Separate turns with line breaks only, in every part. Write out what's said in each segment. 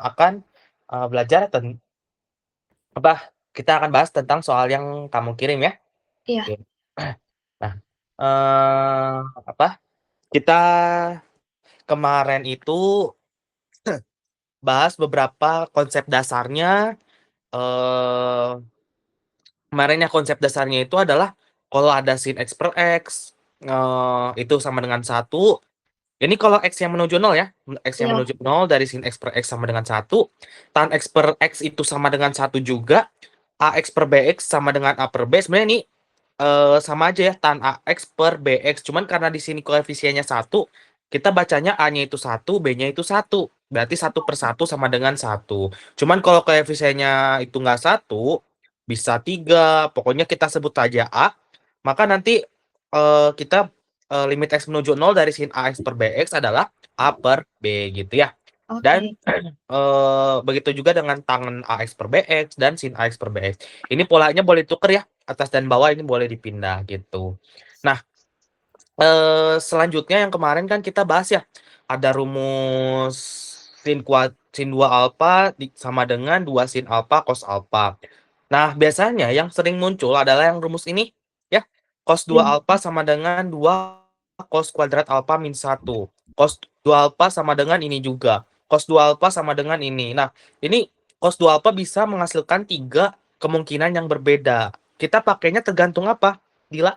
akan, belajar kita akan bahas tentang soal yang kamu kirim ya.
Iya,
Oke. Nah, eee, apa, kita kemarin itu bahas beberapa konsep dasarnya, eee, kemarin ya konsep dasarnya itu adalah kalau ada sin X per X, itu sama dengan satu. Ini kalau X yang menuju 0 ya, X yang
iya,
menuju 0 dari sin X per X sama dengan satu, tan X per X itu sama dengan satu juga, AX per BX sama dengan A per B, sebenarnya ini, sama aja ya, tan AX per BX, cuman karena di sini koefisiennya satu, kita bacanya A-nya itu satu, B-nya itu satu, berarti satu per satu sama dengan satu. Cuman kalau koefisiennya itu nggak satu, bisa tiga, pokoknya kita sebut aja A, maka nanti, kita limit X menuju 0 dari sin AX per BX adalah A per B gitu ya. Dan,
oke,
begitu juga dengan tangen AX per BX dan sin AX per BX. Ini polanya boleh tuker ya, atas dan bawah ini boleh dipindah gitu. Nah, selanjutnya yang kemarin kan kita bahas ya, ada rumus sin 2 alfa sama dengan 2 sin alfa cos alfa. Nah, biasanya yang sering muncul adalah yang rumus ini ya, cos 2
iya,
alfa sama dengan 2 cos kuadrat alfa min 1. Cos 2 alfa sama dengan ini juga. Cos 2 alfa sama dengan ini. Nah, ini cos 2 alfa bisa menghasilkan 3 kemungkinan yang berbeda. Kita pakainya tergantung apa, Dila?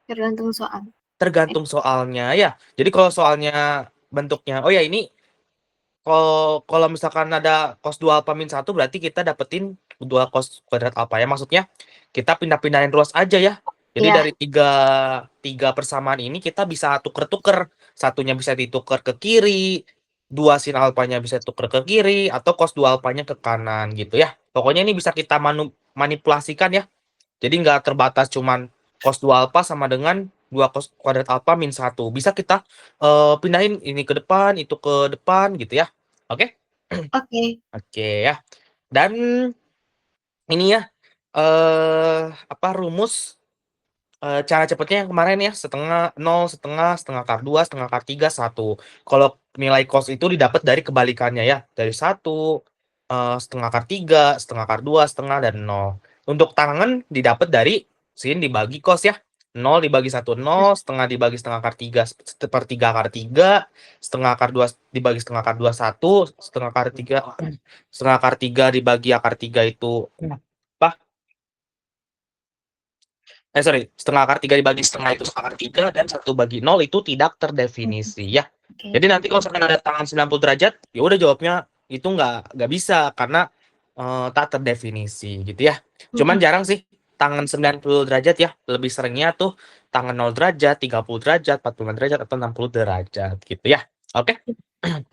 tergantung soal. Eh,
Tergantung soalnya ya. Jadi kalau soalnya bentuknya, oh ya ini kalau misalkan ada cos 2 alfa min 1 berarti kita dapetin 2 cos kuadrat alfa ya. Maksudnya kita pindah-pindahin ruas aja ya. Jadi
Iya,
dari tiga persamaan ini kita bisa tuker-tuker. Satunya bisa ditukar ke kiri, 2 sin alfanya bisa tuker ke kiri, atau cos 2 alfanya ke kanan gitu ya. Pokoknya ini bisa kita manipulasikan ya. Jadi nggak terbatas cuman cos 2 alfa sama dengan 2 cos kuadrat alfa min 1. Bisa kita pindahin ini ke depan, itu ke depan gitu ya. Oke?
oke,
Oke ya. Dan ini ya rumus cara cepatnya yang kemarin ya, setengah, nol, setengah, setengah akar 2, setengah akar 3, 1. Kalau nilai cos itu didapat dari kebalikannya ya, dari 1, setengah akar 3, setengah akar 2, setengah, dan 0. Untuk tangen didapat dari sin dibagi cos ya. 0 dibagi 1, 0, setengah dibagi setengah akar 3, sepertiga akar 3, setengah akar 2 dibagi setengah akar 2, 1, setengah akar 3, setengah akar 3 dibagi akar 3 itu apa? Sorry, setengah akar 3 dibagi setengah itu akar 3 dan 1/0 itu tidak terdefinisi ya.
oke,
Jadi nanti kalau misalkan ada tangan 90 derajat, ya udah jawabnya itu nggak bisa karena tak terdefinisi gitu ya. Cuman
mm-mm,
jarang sih tangan 90 derajat ya. Lebih seringnya tuh tangan 0 derajat, 30 derajat, 45 derajat atau 60 derajat gitu ya. Oke.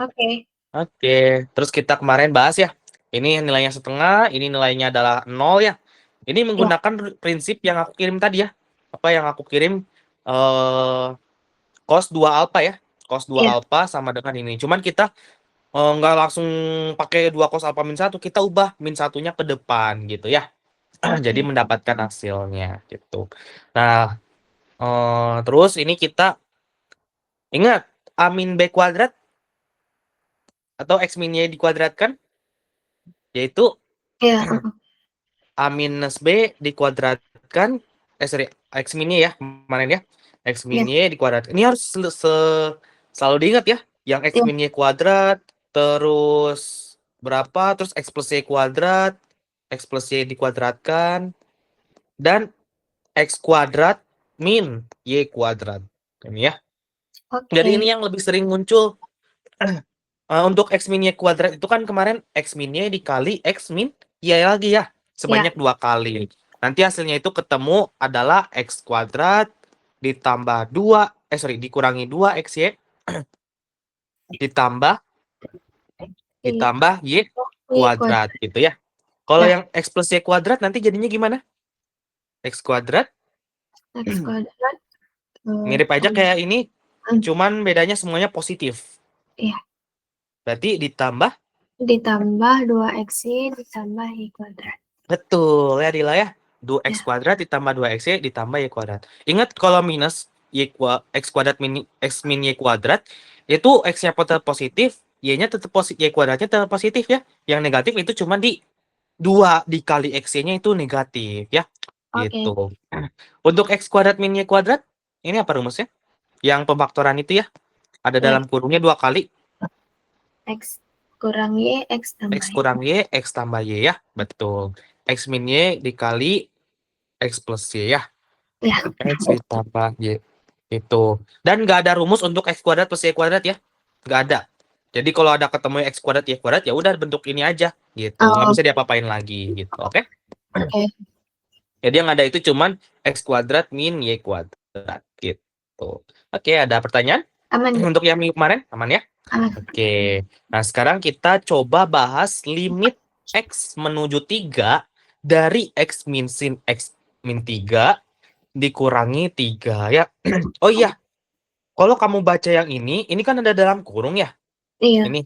oke,
Oke, terus kita kemarin bahas ya. Ini nilainya setengah, ini nilainya adalah 0 ya. Ini
iya,
menggunakan prinsip yang aku kirim tadi ya. Apa yang aku kirim eh cos 2 alfa ya. Cos 2
iya,
alfa sama dengan ini. Cuman kita nggak langsung pakai 2 cos alfa min 1, kita ubah min satunya ke depan gitu ya. Jadi
oke,
mendapatkan hasilnya gitu. Nah, terus ini kita ingat A min B kuadrat atau X min Y dikuadratkan, yaitu
iya, mm-mm,
A minus B dikuadratkan, sorry, X min Y ya, kemarin ya. X
iya,
min Y dikuadratkan. Ini harus selalu diingat ya. Yang X
iya,
min Y kuadrat, terus berapa, terus X plus Y kuadrat, X plus Y dikuadratkan, dan X kuadrat min Y kuadrat. Ini ya. Jadi
oke,
ini yang lebih sering muncul. Untuk X min Y kuadrat itu kan kemarin X min Y dikali X min Y lagi ya.
iya,
Sebanyak 2 kali. Nanti hasilnya itu ketemu adalah X kuadrat ditambah 2, dikurangi 2 XY ditambah
iya,
Y
iya,
kuadrat
kuadrat,
gitu ya. Kalau
ya,
yang X plus Y kuadrat nanti jadinya gimana? X kuadrat
X kuadrat,
mirip aja
tambah,
kayak ini, cuman bedanya semuanya positif.
iya,
Berarti ditambah,
ditambah 2x ditambah y kuadrat,
betul ya Dila ya. 2x
ya,
kuadrat ditambah 2xy ditambah y kuadrat. Ingat kalau minus x kuadrat min x min y kuadrat itu x-nya positif, Y-nya tetap Y kuadratnya tetap positif ya. Yang negatif itu cuma di 2 dikali X-nya itu negatif ya.
Oke.
Gitu. Untuk X kuadrat min Y kuadrat, ini apa rumusnya? Yang pemfaktoran itu ya. Ada
Ya.
dalam kurungnya 2 kali.
X kurang Y, X tambah
X
Y.
kurang Y, X tambah Y ya. Betul. X min Y dikali X plus Y ya.
Ya.
X ditambah Y. Itu. Dan nggak ada rumus untuk X kuadrat plus Y kuadrat ya. Nggak ada. Jadi kalau ada ketemu X kuadrat Y kuadrat, ya udah bentuk ini aja. Gitu. Nggak
Oh,
bisa diapa-apain lagi. Gitu. Oke?
oke.
Jadi yang ada itu cuman X kuadrat min Y kuadrat. Gitu. Oke, ada pertanyaan?
Aman.
Untuk yang minggu kemarin? Aman ya?
Aman.
Oke. Nah, sekarang kita coba bahas limit X menuju 3 dari X min sin X min 3 dikurangi 3 ya. Oh iya, kalau kamu baca yang ini kan ada dalam kurung ya.
Iya.
Ini.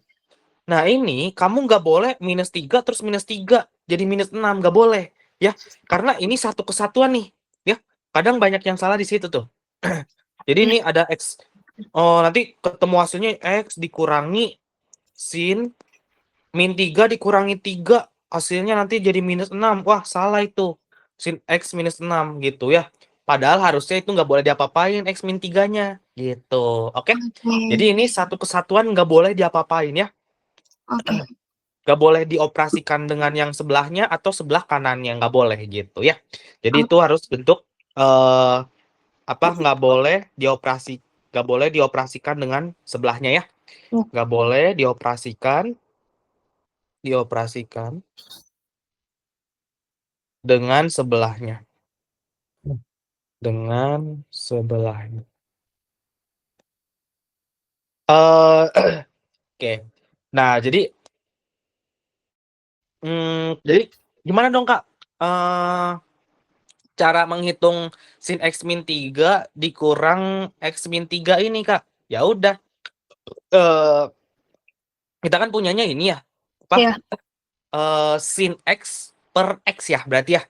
Nah, ini kamu nggak boleh minus 3 terus minus 3 jadi minus 6, nggak boleh. Ya, karena ini satu kesatuan nih. Ya, kadang banyak yang salah di situ tuh. Jadi
Ya.
ini ada X. Oh, nanti ketemu hasilnya X dikurangi sin min 3 dikurangi 3 hasilnya nanti jadi minus 6. Wah, salah itu. Sin X minus 6 gitu ya. Padahal harusnya itu nggak boleh diapa-apain X min 3-nya gitu. Oke? Jadi
Oke.
ini satu kesatuan nggak boleh diapa-apain ya.
Oke.
Nggak boleh dioperasikan dengan yang sebelahnya atau sebelah kanannya. Nggak boleh gitu ya. Jadi itu harus bentuk nggak boleh dioperasikan dengan sebelahnya ya. Nggak boleh dioperasikan dengan sebelahnya. Dengan sebelahnya. Oke. Nah, jadi gimana dong, Kak? Cara menghitung sin X min 3 dikurang X min 3 ini, Kak. Ya udah. Kita kan punyanya ini ya. Apa?
Ya.
Sin X per X ya, berarti ya.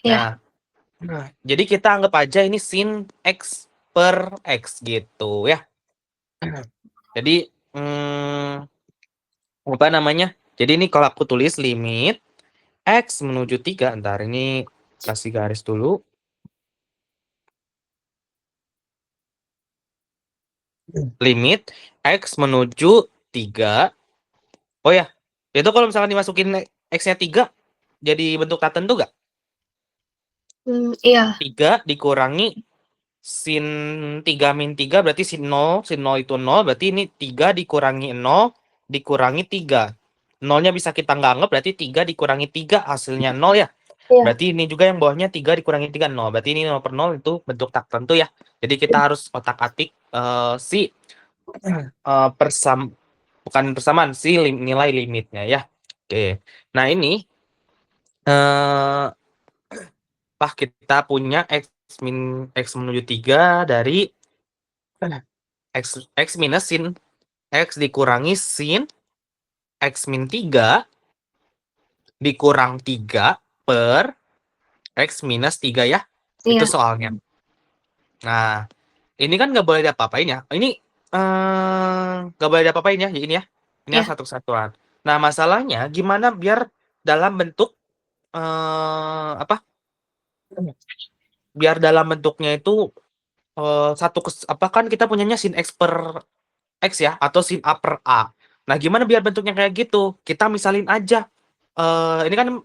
Ya.
Nah, jadi kita anggap aja ini sin X per X gitu ya. Jadi, apa namanya? Jadi ini kalau aku tulis limit X menuju 3, ntar ini kasih garis dulu. Limit X menuju 3. Oh ya, itu kalau misalkan dimasukin X-nya 3, jadi bentuk tak tentu nggak?
Iya.
3 dikurangi sin 3 min 3 berarti sin 0. Sin 0 itu 0, berarti ini 3 dikurangi 0 dikurangi 3. 0-nya bisa kita nggak anggap, berarti 3 dikurangi 3 hasilnya 0 ya.
Iya.
Berarti ini juga yang bawahnya 3 dikurangi 3, 0. Berarti ini 0 per 0 itu bentuk tak tentu ya. Jadi kita harus otak-atik si bukan persamaan, si nilai limitnya ya. Oke. Nah, ini kita punya X menuju 3 dari X minus sin X dikurangi sin X min 3 dikurang 3 per X minus 3 ya. Itu
Iya.
soalnya. Nah, ini kan nggak boleh diapa-apain ya. Ini nggak boleh diapa-apain ya, ini ya. Ini
Iya.
harus satu kesatuan. Nah, masalahnya gimana biar dalam bentuk apa? Biar dalam bentuknya itu kan kita punyanya sin X per X ya, atau sin A per A. Nah, gimana biar bentuknya kayak gitu? Kita misalin aja. Ini kan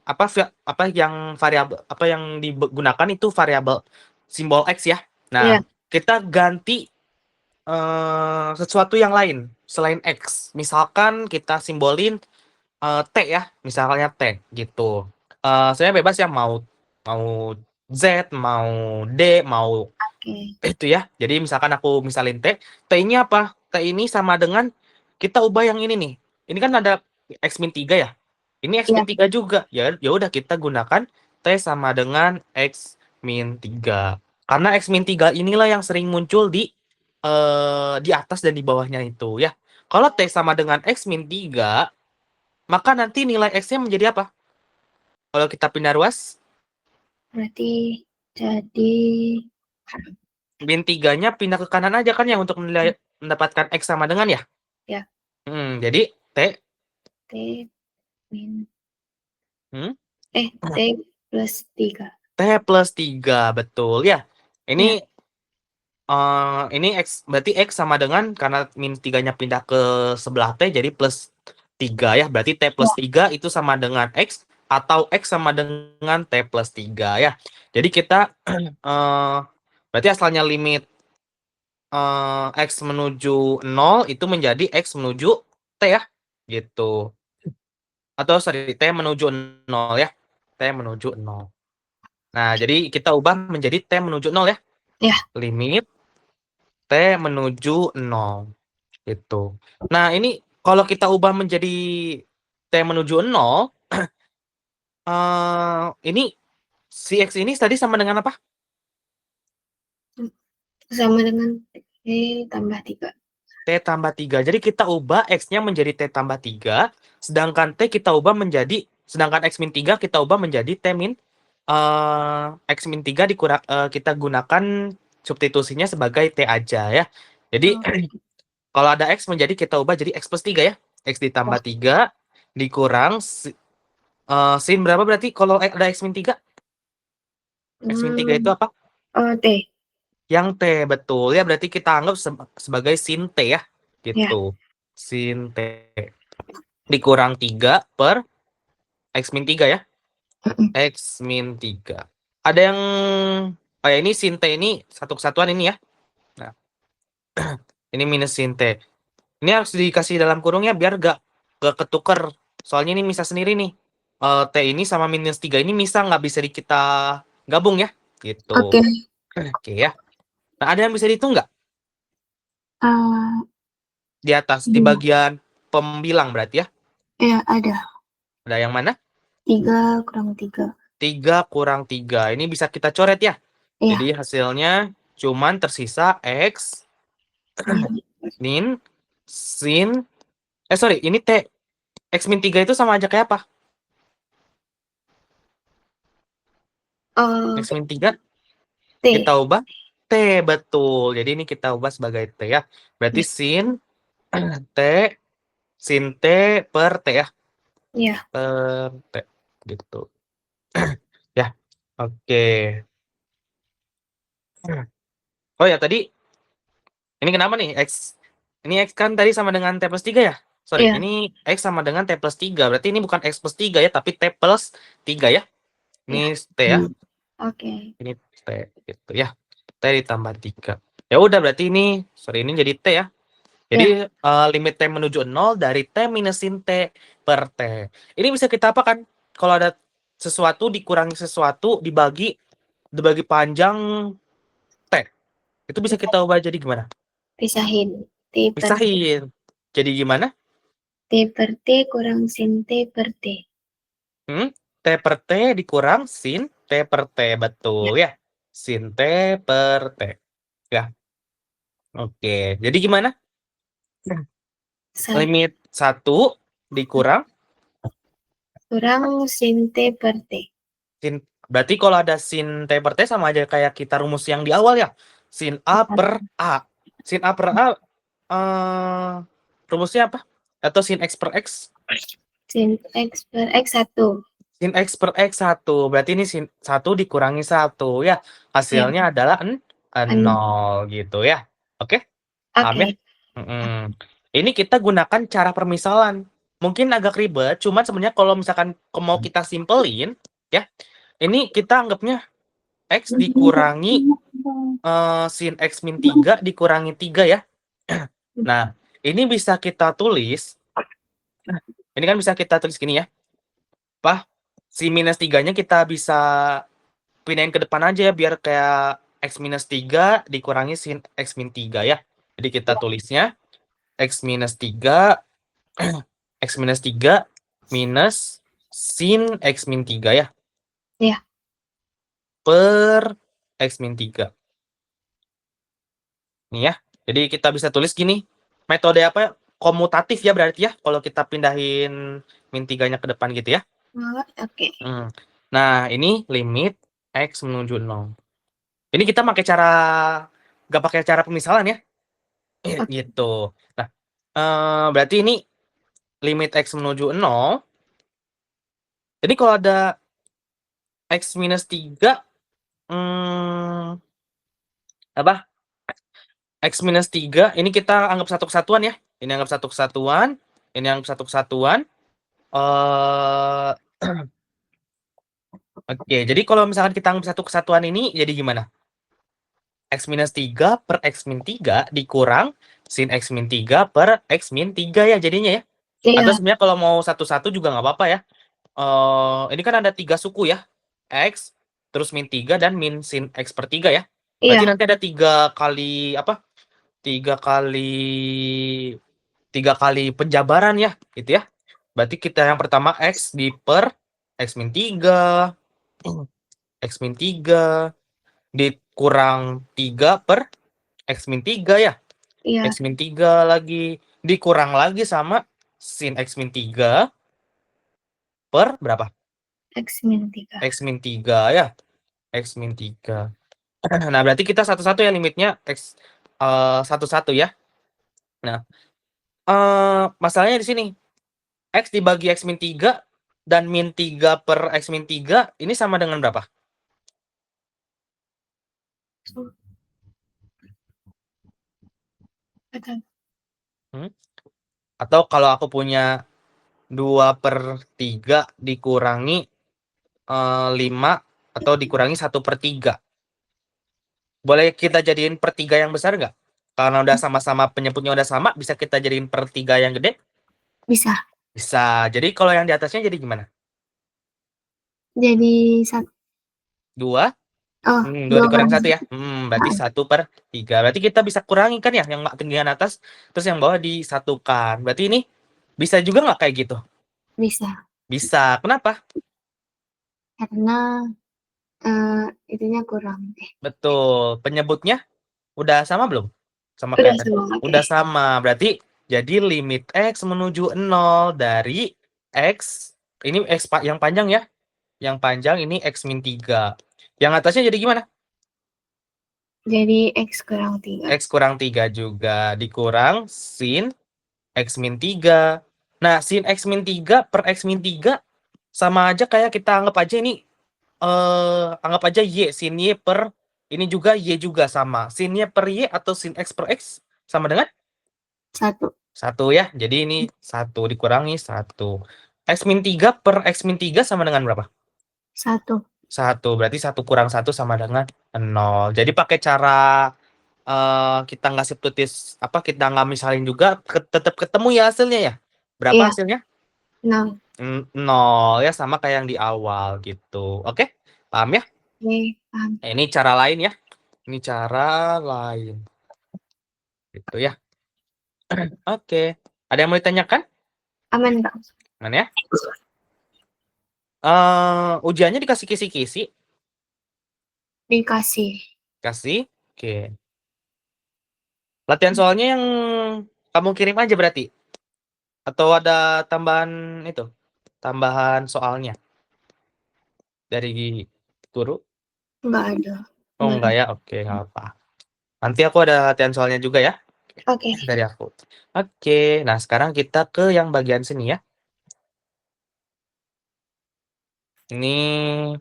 apa yang digunakan itu variabel simbol X ya.
Iya.
Nah, kita ganti sesuatu yang lain selain X. Misalkan kita simbolin T ya, misalnya T gitu. Saya bebas ya, mau Z, mau D, mau
Oke.
itu ya. Jadi misalkan aku misalin T, T-nya apa? T ini sama dengan kita ubah yang ini nih. Ini kan ada X min 3 ya. Ini X
Iya.
min 3 juga. Ya udah kita gunakan T sama dengan X min 3. Karena X min 3 inilah yang sering muncul di atas dan di bawahnya itu ya. Kalau T sama dengan X min 3, maka nanti nilai X-nya menjadi apa? Kalau kita pindah ruas,
Berarti jadi
min 3-nya pindah ke kanan aja kan ya untuk mendapatkan X sama dengan ya.
Ya.
Jadi T
T min
hmm?
T plus 3.
T plus 3, betul ya.
Ya.
Ini X, berarti X sama dengan, karena min 3-nya pindah ke sebelah T, jadi plus 3 ya. Berarti T plus 3 itu sama dengan X, atau X sama dengan T plus 3 ya. Jadi kita, berarti asalnya limit X menuju 0 itu menjadi X menuju T ya. Gitu. Atau sorry, T menuju 0 ya. T menuju 0. Nah, jadi kita ubah menjadi T menuju 0 ya.
Ya.
Limit T menuju 0. Gitu. Nah, ini kalau kita ubah menjadi T menuju 0, ini si X ini tadi sama dengan apa?
Sama dengan T tambah 3.
T tambah 3. Jadi kita ubah X-nya menjadi T tambah 3, sedangkan T kita ubah menjadi, sedangkan X min 3 kita ubah menjadi T min, X min 3 kita gunakan substitusinya sebagai T aja ya. Jadi, kalau ada X menjadi kita ubah jadi X plus 3 ya. X ditambah 3 dikurang sin berapa berarti kalau ada X min 3? X min 3 itu apa?
T.
Yang T, betul. Ya, berarti kita anggap sebagai sin T ya. Gitu. Sin T. Dikurang 3 per X min 3 ya. X min 3. Ada yang, oh ya, ini sin T ini satu kesatuan ini ya. Nah, ini minus sin T. Ini harus dikasih dalam kurungnya biar gak ketuker. Soalnya ini misah sendiri nih. T ini sama minus 3 ini misah, nggak bisa kita gabung ya. Gitu.
Oke.
Oke ya. Nah, ada yang bisa dihitung nggak? Di atas, di bagian pembilang berarti ya.
Ya, ada.
Ada yang mana?
3 kurang 3.
3 kurang 3. Ini bisa kita coret ya.
Iya.
Jadi hasilnya cuman tersisa X min sin, sorry, ini T. X min 3 itu sama aja kayak apa? X min 3
T.
kita ubah T, betul. Jadi ini kita ubah sebagai T ya. Berarti sin T, sin T per T ya.
Iya.
Per T. Gitu. Ya, oke. Oh ya, tadi ini kenapa nih X? Ini X kan tadi sama dengan T plus 3 ya? Sorry,
Iya.
ini X sama dengan T plus 3. Berarti ini bukan X plus 3 ya, tapi T plus 3 ya. Ini T ya.
Oke.
Ini T gitu ya. T ditambah 3. Ya udah, berarti ini, sorry, ini jadi T ya. Jadi limit T menuju 0 dari T minusin T per T. Ini bisa kita apa kan? Kalau ada sesuatu dikurangi sesuatu dibagi panjang T. Itu bisa kita ubah jadi gimana?
Pisahin. T per
Pisahin. Jadi gimana?
T per T kurang sin T per T.
T per T dikurang sin T per T. Betul ya. Sin T per T. Ya. Oke. Jadi gimana? Limit 1 dikurang
kurang sin T per T.
sin. Berarti kalau ada sin T per T sama aja kayak kita rumus yang di awal ya. Sin A per A. Sin A per A rumusnya apa? Atau sin X per X?
Sin X per X 1.
Sin X per X 1. Berarti ini sin 1 dikurangi 1 ya. Hasilnya adalah 0 gitu ya. Oke? Paham ya? Ini kita gunakan cara permisalan. Mungkin agak ribet, cuman sebenarnya kalau misalkan mau kita simpelin ya, ini kita anggapnya X dikurangi sin X min 3 dikurangi 3 ya. Nah, ini bisa kita tulis, ini kan bisa kita tulis gini ya. Si minus 3-nya kita bisa pindahin ke depan aja ya, biar kayak X minus 3 dikurangi sin X min 3 ya. Jadi kita tulisnya X minus 3 X minus 3 minus sin X min 3 ya.
Iya.
Per X min 3. Nih ya. Jadi kita bisa tulis gini. Metode apa? Komutatif ya berarti ya. Kalau kita pindahin min 3-nya ke depan gitu ya.
Oke.
Nah, ini limit X menuju 0. Ini kita pakai cara, gak pakai cara pemisalan ya. Gitu. Nah, Berarti ini limit X menuju 0. Jadi kalau ada X minus 3, apa? X minus 3, ini kita anggap satu kesatuan ya. Ini anggap satu kesatuan, ini anggap satu kesatuan. Oke, jadi kalau misalkan kita anggap satu kesatuan ini, jadi gimana? X minus 3 per X min 3 dikurang sin X min 3 per X min 3 ya jadinya ya. Atau
Iya,
sebenarnya kalau mau satu-satu juga nggak apa-apa ya. Ini kan ada 3 suku ya. X, terus min 3 dan min sin X per 3 ya. Berarti
iya,
nanti ada 3 kali apa? 3 kali penjabaran ya, gitu ya. Berarti kita yang pertama X di per X min 3, X min 3 dikurang 3 per X min 3 ya.
iya,
X min 3 lagi dikurang lagi sama sin X min 3 per berapa?
X min 3.
X min 3 ya. X min 3. Nah, berarti kita satu-satu ya limitnya X satu-satu ya. Nah, masalahnya di sini. X dibagi X min 3 dan min 3 per X min 3 ini sama dengan berapa?
Betul.
Atau kalau aku punya 2/3 dikurangi 5 atau dikurangi 1/3. Boleh kita jadiin per 3 yang besar nggak? Karena udah sama-sama penyebutnya udah sama, bisa kita jadiin per 3 yang gede?
Bisa.
Bisa. Jadi kalau yang di atasnya jadi gimana?
Jadi 1.
2?
Oh,
2
2
dikurang
kurang
1 ya?
1.
Berarti 1/3. Berarti kita bisa kurangi kan ya, yang tinggian atas, terus yang bawah disatukan. Berarti ini bisa juga nggak kayak gitu?
Bisa.
Bisa. Kenapa?
Karena itunya kurang.
Betul. Penyebutnya udah sama belum? Sama
Udah
kayak tadi?
sama. Oke.
Udah sama. Berarti jadi limit X menuju 0 dari X, ini X yang panjang ya. Yang panjang ini X min 3. Yang atasnya jadi gimana?
Jadi X kurang 3.
X kurang 3 juga. Dikurang sin X min 3. Nah, sin X min 3 per X min 3 sama aja kayak kita anggap aja ini, anggap aja Y. Sin Y per, ini juga Y juga sama. Sin Y per Y atau sin X per X sama dengan
1.
1 ya. Jadi ini 1 dikurangi 1. X min 3 per X min 3 sama dengan berapa?
1.
1. Berarti 1 kurang 1 sama dengan 0. Jadi pakai cara kita nggak substitusi, kita nggak misalin juga, tetap ketemu ya hasilnya ya. Berapa
Iya.
hasilnya?
0.
0 ya, sama kayak yang di awal gitu. Oke, paham ya?
Oke, paham.
Ini cara lain ya. Ini cara lain. Gitu ya. Oke. Ada yang mau ditanyakan?
Aman, Pak.
Aman ya? Ujiannya dikasih kisi-kisi?
Dikasih.
Kasih? Oke. Latihan soalnya yang kamu kirim aja berarti? Atau ada tambahan itu? Tambahan soalnya dari guru?
Enggak ada.
Oh enggak ya? Oke, nggak apa. Nanti aku ada latihan soalnya juga ya
Oke.
dari aku. Oke, nah sekarang kita ke yang bagian sini ya. Ini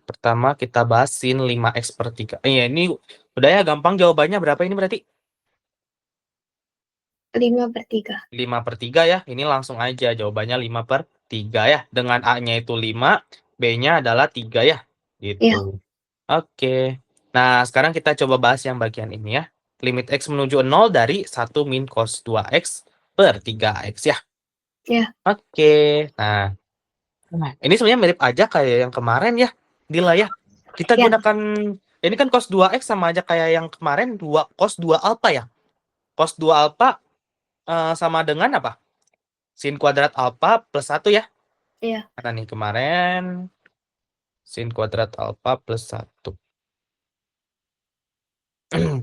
pertama kita bahas sin 5x per 3. Iya, ini udah ya, gampang jawabannya. Berapa ini berarti?
5/3.
5/3 ya. Ini langsung aja jawabannya 5/3 ya. Dengan A-nya itu 5, B-nya adalah 3 ya.
Iya.
Gitu. Oke. Nah, sekarang kita coba bahas yang bagian ini ya. Limit X menuju 0 dari 1 min cos 2x per 3x ya.
Iya.
Oke. Nah, ini sebenarnya mirip aja kayak yang kemarin ya, Dila ya. Kita
Ya.
gunakan, ini kan cos 2x sama aja kayak yang kemarin, cos 2 alpha ya. Cos 2 alpha sama dengan apa? Sin kuadrat alpha plus 1 ya.
Iya.
Nah nih kemarin sin kuadrat alpha plus 1.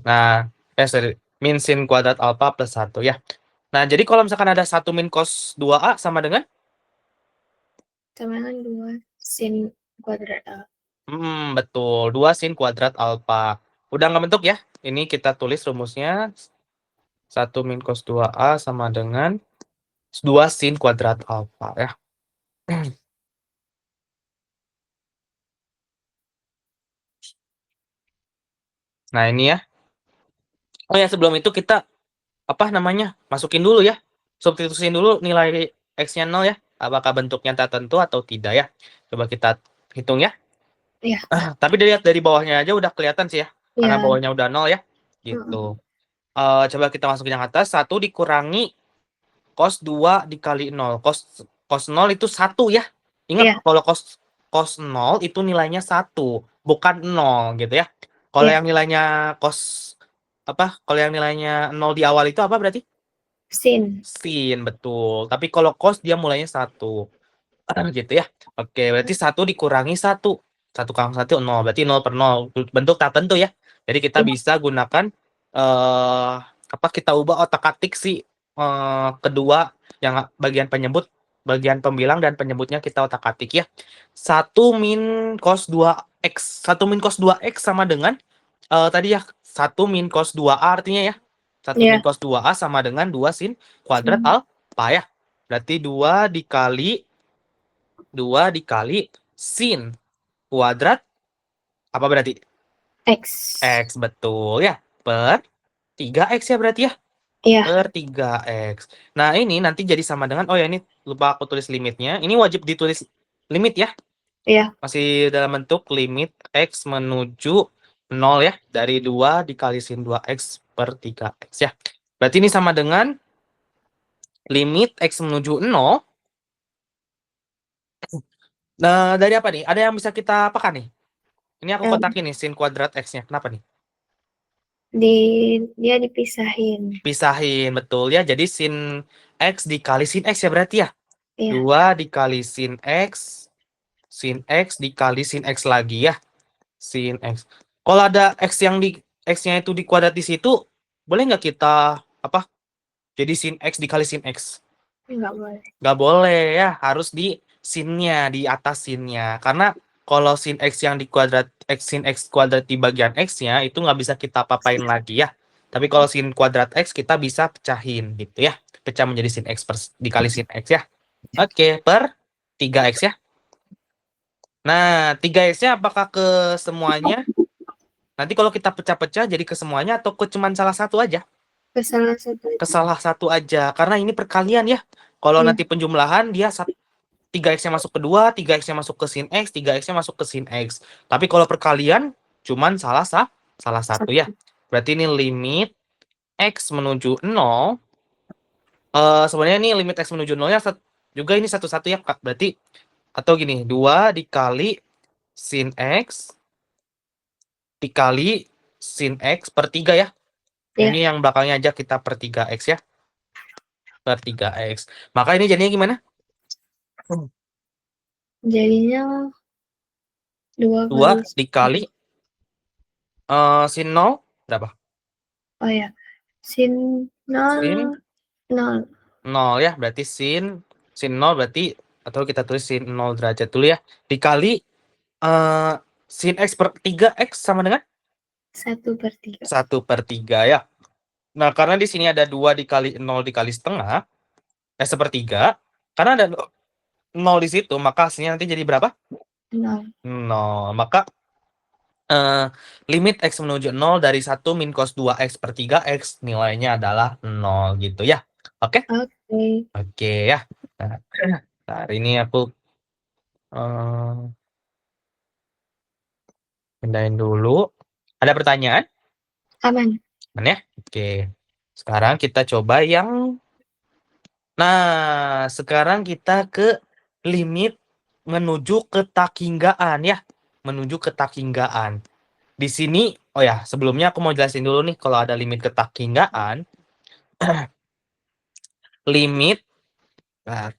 Nah, sorry, min sin kuadrat alpha plus 1 ya. Nah, jadi kalau misalkan ada 1 min cos 2a sama dengan?
Sama dengan 2 sin kuadrat A.
Betul. 2 sin kuadrat alpha. Udah nggak bentuk ya? Ini kita tulis rumusnya. 1 min cos 2a sama dengan 2 sin kuadrat alfa ya. Nah, ini ya. Oh ya, sebelum itu kita masukin dulu ya. Substitusiin dulu nilai X-nya 0 ya. Apakah bentuknya tak tentu atau tidak ya. Coba kita hitung ya.
Iya.
Tapi dilihat dari bawahnya aja udah kelihatan sih ya. Karena
Iya.
bawahnya udah 0 ya. Gitu. Coba kita masukin yang atas. 1 dikurangi cos 2 dikali 0. Cos 0 itu 1 ya. Ingat,
Iya.
kalau cos 0 itu nilainya 1, bukan 0 gitu ya. Kalau
Iya.
yang nilainya kalau yang nilainya 0 di awal itu apa berarti?
Sin.
Sin, betul. Tapi kalau cos dia mulainya 1. Gitu ya. Oke, berarti 1 dikurangi 1. 1 kurang 1, 0. Berarti 0 per 0. Bentuk tak tentu ya. Jadi kita
Iya.
bisa gunakan kita ubah otak-atik si kedua yang bagian pembilang dan penyebutnya kita otak-atik ya. 1 min cos 2x. 1 min cos 2x sama dengan tadi ya 1 min cos 2a artinya ya. 1 min
Iya.
cos 2a sama dengan 2 sin kuadrat
Sin
alfa ya. Berarti 2 dikali sin kuadrat apa berarti?
X.
X, betul ya. Per 3x ya berarti ya.
Iya.
Per 3x. Nah, ini nanti jadi sama dengan, oh ya ini lupa aku tulis limitnya. Ini wajib ditulis limit ya.
Iya.
Masih dalam bentuk limit x menuju 0 ya. Dari 2 dikali sin 2x per 3x ya. Berarti ini sama dengan limit x menuju 0. Nah, dari apa nih? Ada yang bisa kita apakan nih? Ini aku kotakin nih, sin kuadrat x-nya. Kenapa nih?
Dia dipisahin.
Pisahin, betul ya. Jadi sin x dikali sin x ya berarti ya.
Iya.
2 dikali sin x dikali sin x lagi ya. Sin x. Kalau ada x-nya itu dikuadrat di situ, boleh nggak kita jadi sin x dikali sin x?
Nggak boleh.
Nggak boleh ya, harus di sinnya, di atas sinnya. Karena kalau sin x yang sin x kuadrat di bagian x-nya itu nggak bisa kita papain lagi ya. Tapi kalau sin kuadrat x kita bisa pecahin gitu ya. Pecah menjadi sin x dikali sin x ya. Oke, per 3x ya. Nah, 3x-nya apakah ke semuanya? Nanti kalau kita pecah-pecah jadi ke semuanya atau ke cuman salah satu aja?
Ke salah satu
Ke
aja.
salah satu aja. Karena ini perkalian ya. Kalau
Iya.
nanti penjumlahan dia 3x-nya masuk ke 2, 3x-nya masuk ke sin x, 3x-nya masuk ke sin x. Tapi kalau perkalian cuman salah satu ya. Berarti ini limit x menuju 0. Sebenarnya ini limit x menuju 0-nya juga ini satu-satu ya, Kak. Berarti atau gini, 2 dikali sin x dikali sin x per 3 ya.
Iya.
Ini yang belakangnya aja kita per 3x ya. Per 3x. Maka ini jadinya gimana?
Jadinya 2
2
kali
dikali sin 0 berapa?
Oh ya. Sin 0.
Sin
0.
0 ya, berarti sin 0 berarti atau kita tulis sin 0 derajat dulu ya. Dikali sin x per 3x sama dengan
1/3.
1/3 ya. Nah, karena di sini ada 2 dikali 0 dikali setengah, sepertiga. Karena ada 0 di situ, maka hasilnya nanti jadi berapa?
0.
0. Maka limit x menuju 0 dari 1 min cos 2x per 3x nilainya adalah 0 gitu ya. Oke?
Oke.
Oke ya. Nah, hari ini aku pindahin dulu. Ada pertanyaan?
Aman.
Aman ya? Oke. Sekarang kita coba yang... Nah, sekarang kita ke limit menuju ketakinggaan ya. Menuju ketakinggaan. Di sini, oh ya, sebelumnya aku mau jelasin dulu nih kalau ada limit ketakinggaan. Limit, nah,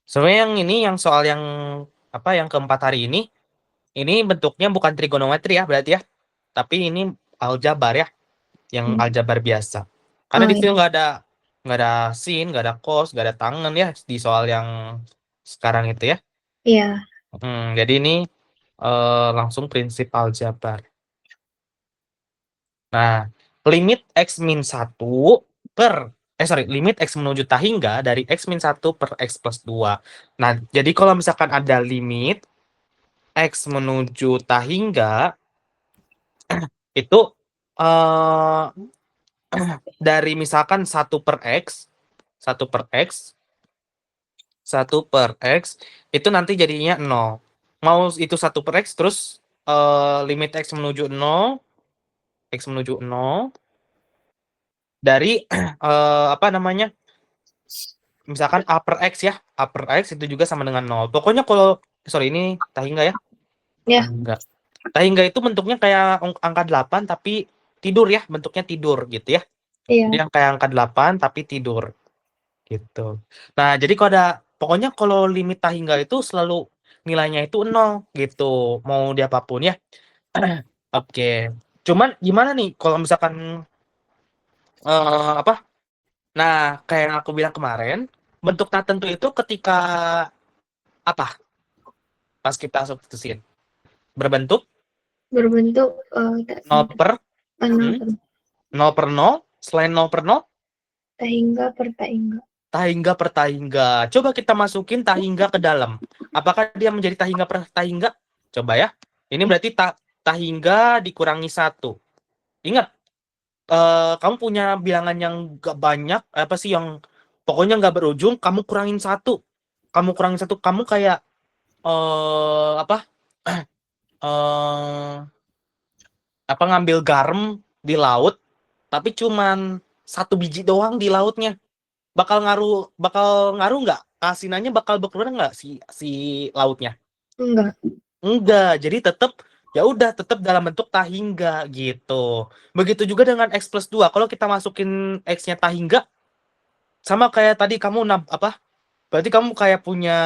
sebenarnya yang soal yang keempat hari ini bentuknya bukan trigonometri ya berarti ya. Tapi ini aljabar ya. Yang aljabar biasa. Karena
Oh
di situ
iya.
nggak ada sin, nggak ada cos, nggak ada tangen ya di soal yang sekarang itu ya.
Iya.
Jadi ini langsung prinsip aljabar. Nah, limit x min 1 per limit X menuju tah hingga dari X min 1 per X plus 2. Nah, jadi kalau misalkan ada limit X menuju tah hingga, itu eh dari misalkan 1 per X, 1 per X, 1 per X, itu nanti jadinya 0. Mau itu 1 per X, terus limit X menuju 0, X menuju 0, dari apa namanya, misalkan A per X ya, A per X itu juga sama dengan 0. Pokoknya kalau, sorry ini tah hingga ya,
Ya.
tah hingga. Tah hingga itu bentuknya kayak angka 8 tapi tidur ya, bentuknya tidur gitu ya. Jadi
Iya.
yang kayak angka 8 tapi tidur gitu. Nah, jadi kalau ada, pokoknya kalau limit tah hingga itu selalu nilainya itu 0 gitu, mau di apapun ya. Oke. Cuman gimana nih kalau misalkan apa? Nah, kayak yang aku bilang kemarin, bentuk tak tentu itu ketika apa? Pas kita substitusin. Berbentuk
Berbentuk tak
0
tentu.
per
0
hmm,
per
0 per 0, selain 0 per 0,
tah hingga per tah hingga.
tah hingga per tah hingga. Coba kita masukin tah hingga ke dalam. Apakah dia menjadi tah hingga per tah hingga? Coba ya. Ini berarti tah hingga dikurangi 1. Ingat, kamu punya bilangan yang gak banyak, apa sih yang pokoknya nggak berujung, kamu kurangin 1. Kamu kurangin 1, kamu kayak apa? eh apa ngambil garam di laut, tapi cuman 1 biji doang di lautnya. Bakal ngaruh nggak? Asinannya bakal berkurang nggak si si lautnya?
Enggak.
Enggak. Jadi tetap, ya udah tetap dalam bentuk tah hingga gitu. Begitu juga dengan X plus 2. Kalau kita masukin X-nya tah hingga, sama kayak tadi kamu apa? Berarti kamu kayak punya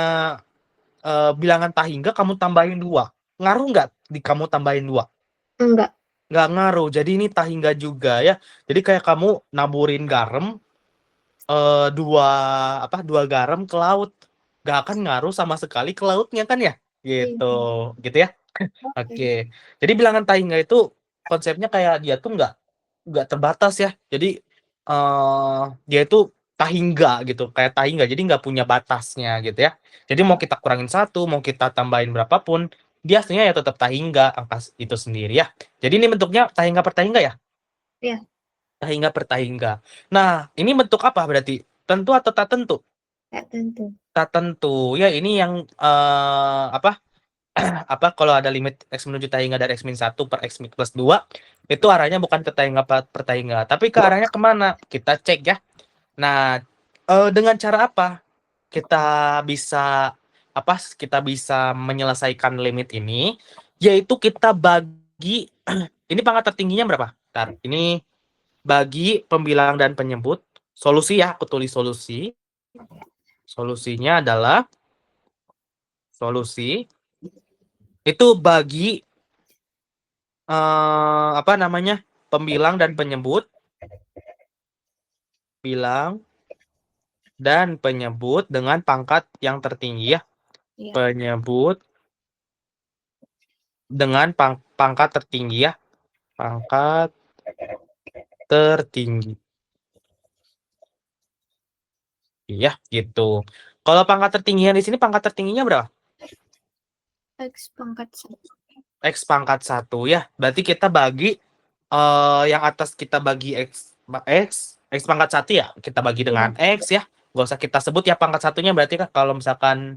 bilangan tah hingga kamu tambahin 2. Ngaruh nggak di kamu tambahin 2?
Enggak.
Nggak ngaruh. Jadi ini tah hingga juga ya. Jadi kayak kamu naburin garam, dua garam ke laut, nggak akan ngaruh sama sekali ke lautnya kan ya, gitu,
Iya.
gitu ya. Oke,
Oke.
jadi bilangan tah hingga itu konsepnya kayak dia tuh nggak terbatas ya. Jadi dia itu tah hingga gitu, kayak tah hingga, jadi nggak punya batasnya gitu ya. Jadi mau kita kurangin 1, mau kita tambahin berapapun, dia aslinya ya tetap tah hingga angka itu sendiri ya. Jadi ini bentuknya tah hingga per tah hingga ya.
Iya.
Tah hingga per tah hingga. Nah, ini bentuk apa berarti? Tentu atau tak tentu?
Tak tentu.
Tak tentu. Ya, ini yang apa? Apa kalau ada limit X menuju tah hingga dari X min 1 per X min plus 2, itu arahnya bukan ke tah hingga per tah hingga, tapi ke arahnya kemana? Kita cek ya. Nah, dengan cara apa kita bisa menyelesaikan limit ini? Yaitu kita bagi ini pangkat tertingginya berapa? Ntar, ini bagi pembilang dan penyebut. Solusi ya, aku tulis solusi. Solusinya adalah solusi itu bagi apa namanya? Pembilang dan penyebut, bilang dan penyebut dengan pangkat yang tertinggi ya.
Iya.
Penyebut dengan pangkat tertinggi ya. Pangkat tertinggi. Iya, gitu. Kalau pangkat tertingginya di sini, pangkat tertingginya berapa?
X pangkat 1.
X pangkat 1 ya. Berarti kita bagi yang atas kita bagi X pangkat 1 ya. Kita bagi dengan X ya. Gak usah kita sebut ya pangkat satunya, berarti kan kalau misalkan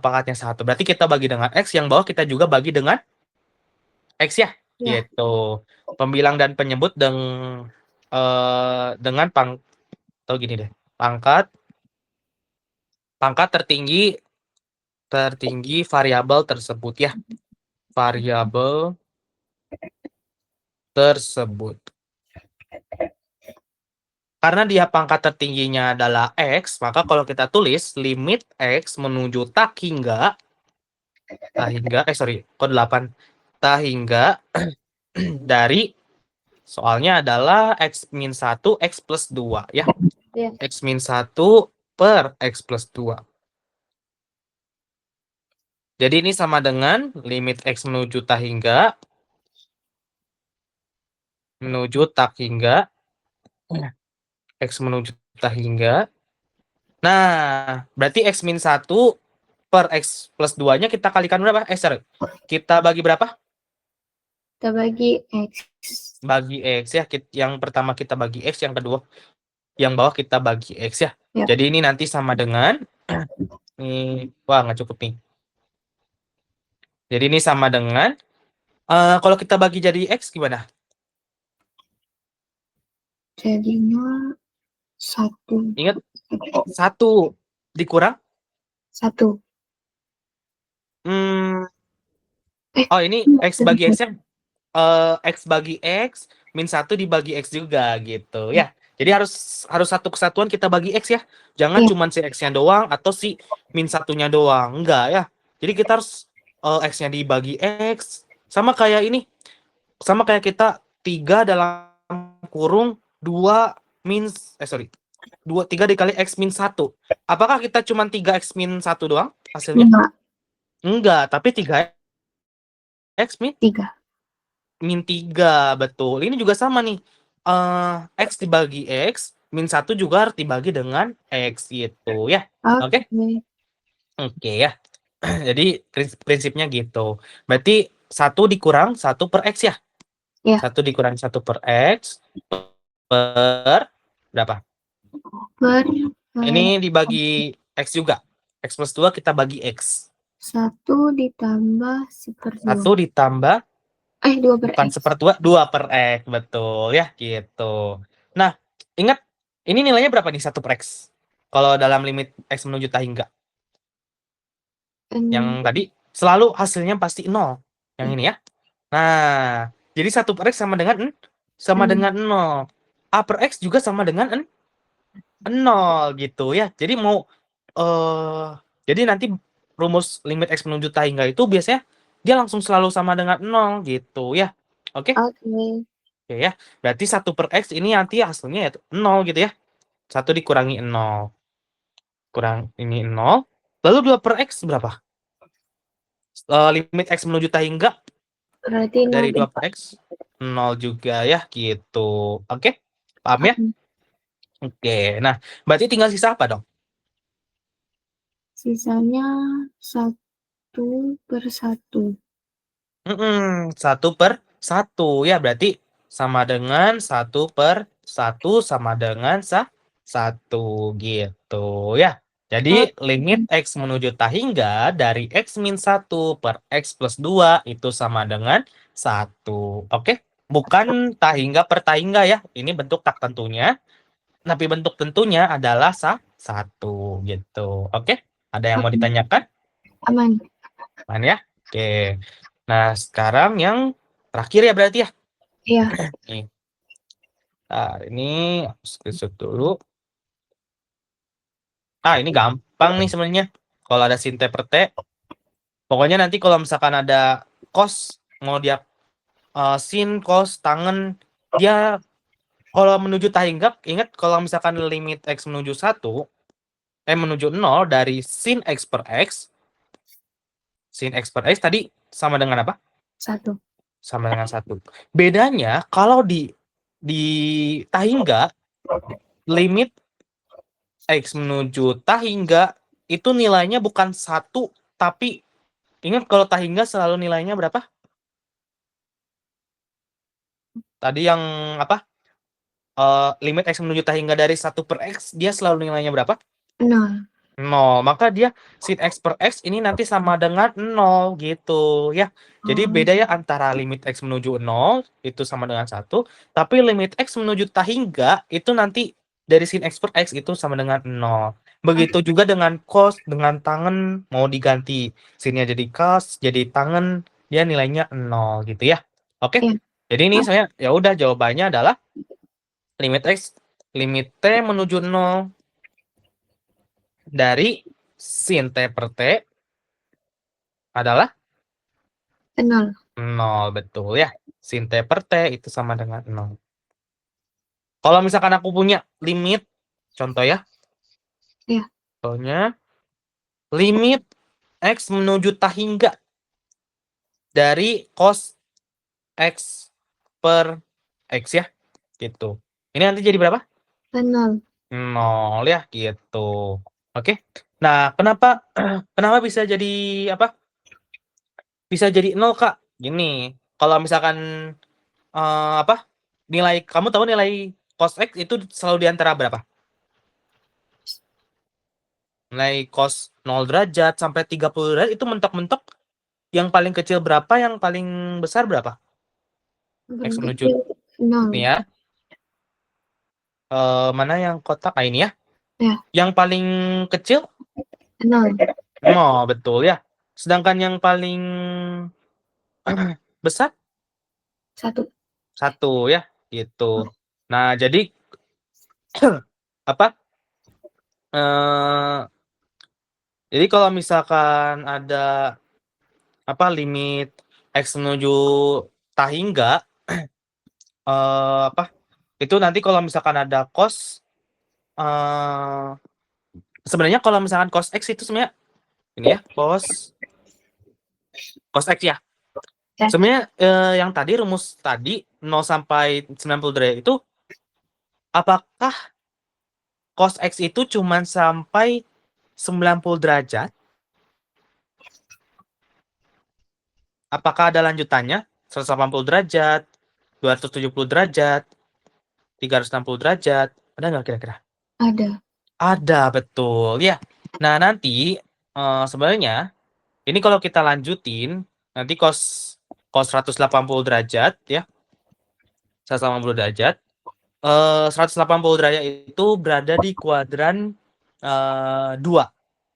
pangkatnya 1. Berarti kita bagi dengan X, yang bawah kita juga bagi dengan X ya.
Ya.
Gitu. Pembilang dan penyebut dengan atau gini deh. Pangkat tertinggi variabel tersebut ya. Variabel tersebut. Karena dia pangkat tertingginya adalah X, maka kalau kita tulis limit X menuju tah hingga, kode 8, tah hingga dari, soalnya adalah X min 1 X plus 2 ya.
Ya.
X min 1 per X plus 2. Jadi ini sama dengan limit X menuju tah hingga, X menuju tah hingga. Nah, berarti X min 1 per X plus 2-nya kita kalikan berapa? Sorry. Kita bagi berapa?
Kita bagi X.
Bagi X ya. Yang pertama kita bagi X, yang kedua yang bawah kita bagi X ya.
Ya.
Jadi ini nanti sama dengan nih, wah nggak cukup nih. Jadi ini sama dengan kalau kita bagi jadi X gimana?
Jadinya 1.
Ingat 1 dikurang
1.
oh ini X bagi X yang X bagi X min 1 dibagi X juga gitu ya. Jadi harus satu kesatuan kita bagi X ya. Jangan
Iya.
cuma si X-nya doang atau si min 1-nya doang. Enggak ya. Jadi kita harus X-nya dibagi X. Sama kayak ini. Sama kayak kita 3 dalam kurung 2 min 3 dikali X min 1. Apakah kita cuma 3X min 1 doang hasilnya? Enggak, tapi 3X min
3.
min 3, betul. Ini juga sama nih. X dibagi X, min 1 juga harus dibagi dengan X gitu ya. Oke? Oke ya. Jadi prinsipnya gitu. Berarti 1 dikurang 1 per X ya?
Ya.
1 dikurang 1 per X per berapa? Ini dibagi X juga. X plus 2 kita bagi X.
1 ditambah 1/2.
1 ditambah
2 per
bukan
X.
1/2, 2 per X. Betul ya, gitu. Nah, ingat ini nilainya berapa nih 1 per X? Kalau dalam limit X menuju tah hingga. Yang tadi selalu hasilnya pasti 0. Yang ini ya. Nah, jadi 1 per X sama dengan 0. A per X juga sama dengan 0 gitu ya. Jadi jadi nanti rumus limit X menuju tah hingga itu biasanya dia langsung selalu sama dengan 0 gitu ya. Oke? Oke ya. Berarti 1 per X ini nanti hasilnya ya 0 gitu ya. 1 dikurangi 0. Kurang ini 0. Lalu 2 per X berapa? Limit X menuju tah hingga
Berarti
dari 2 per X 0 juga ya gitu. Oke? Paham ya? Oke. Nah, berarti tinggal sisa apa dong?
Sisanya 1 per 1.
1 per 1 ya, berarti sama dengan 1 per 1 sama dengan 1 gitu ya. Jadi limit X menuju tah hingga dari X min 1 per X plus 2 itu sama dengan 1. Oke? Bukan tah hingga per tah hingga ya. Ini bentuk tak tentunya. Tapi bentuk tentunya adalah 1 gitu. Oke? Ada yang mau ditanyakan?
Aman.
Aman ya? Oke. Nah, sekarang yang terakhir ya berarti ya?
Iya.
Nih. Nah, ini screenshot dulu. Ini gampang nih sebenarnya. Kalau ada sin T per T. Pokoknya nanti kalau misalkan ada cos, mau dia sin, cos, tangen, dia kalau menuju tah hingga, ingat kalau misalkan limit X menuju 1, menuju 0 dari sin X per X, sin X per X tadi sama dengan apa?
1.
Sama dengan 1. Bedanya kalau di tah hingga, limit X menuju tah hingga itu nilainya bukan 1, tapi ingat kalau tah hingga selalu nilainya berapa? Tadi yang apa? Limit X menuju tah hingga dari 1 per X, dia selalu nilainya berapa?
0.
0. Maka dia sin X per X ini nanti sama dengan 0 gitu ya. Jadi beda ya antara limit X menuju 0 itu sama dengan 1, tapi limit X menuju tah hingga itu nanti dari sin X per X itu sama dengan 0. Begitu juga dengan cos, dengan tangen mau diganti sinnya jadi cos, jadi tangen, dia nilainya 0 gitu ya. Oke?
Iya.
Jadi ini saya ya udah jawabannya adalah limit X, limit T menuju 0 dari sin T per T adalah
0.
0, betul ya. Sin T per T itu sama dengan 0. Kalau misalkan aku punya limit, contoh ya.
Iya.
Contohnya, limit X menuju tah hingga dari cos X per X ya. Gitu. Ini nanti jadi berapa?
0.
0 ya, gitu. Oke. Nah, kenapa bisa jadi apa? Bisa jadi 0, Kak? Gini, kalau misalkan apa? Kamu tahu nilai cos X itu selalu di antara berapa? Nilai cos 0 derajat sampai 30 derajat itu mentok-mentok yang paling kecil berapa, yang paling besar berapa? X
Paling
menuju
kecil
nih
0.
ya. Mana yang kotak? Ah, ini ya.
Ya,
Yang paling kecil
0.
0, betul ya. Sedangkan yang paling besar
1.
1 ya, gitu. Nah, jadi apa? eh jadi kalau misalkan ada apa limit X menuju tahingga, apa? Itu nanti kalau misalkan ada cos sebenarnya kalau misalkan cos X itu sebenarnya ini ya, cos X ya.
Ya,
Sebenarnya yang tadi rumus tadi 0 sampai 90 derajat itu apakah cos X itu cuma sampai 90 derajat? Apakah ada lanjutannya? 180 derajat, 270 derajat, 360 derajat. Ada nggak kira-kira?
ada.
Ada, betul. Ya. Nah, nanti sebenarnya ini kalau kita lanjutin, nanti cos 180 derajat ya, 180 derajat. 180 derajat itu berada di kuadran 2.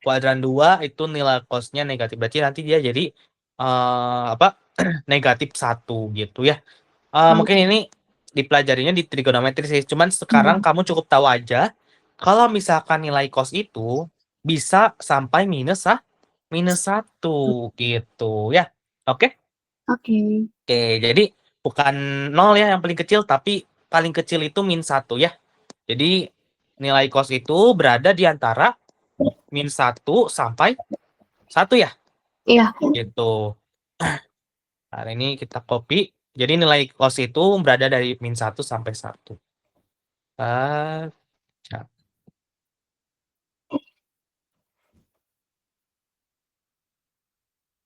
Kuadran 2 itu nilai cosnya negatif. Berarti nanti dia jadi apa? Negatif 1 gitu ya. Mungkin ini dipelajarinya di trigonometri sih. Cuman sekarang kamu cukup tahu aja kalau misalkan nilai cos itu bisa sampai minus 1 gitu ya. Oke?
Oke.
Oke, jadi bukan 0 ya yang paling kecil, tapi paling kecil itu -1 ya. Jadi nilai cos itu berada di antara -1 sampai 1 ya,
Iya.
gitu. Nah, ini kita copy. Jadi nilai cos itu berada dari -1 sampai 1. Baca.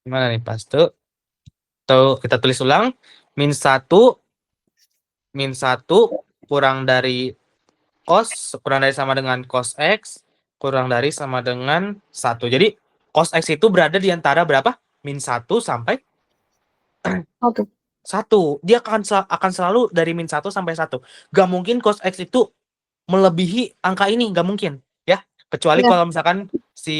Gimana nih, pas tuh? Tuh, kita tulis ulang. -1 kurang dari kurang dari sama dengan cos X, kurang dari sama dengan 1. Jadi, cos X itu berada di antara berapa? -1 sampai
1.
1. Dia akan selalu dari -1 sampai 1. Gak mungkin cos X itu melebihi angka ini, gak mungkin. Ya, kecuali
Iya.
kalau misalkan si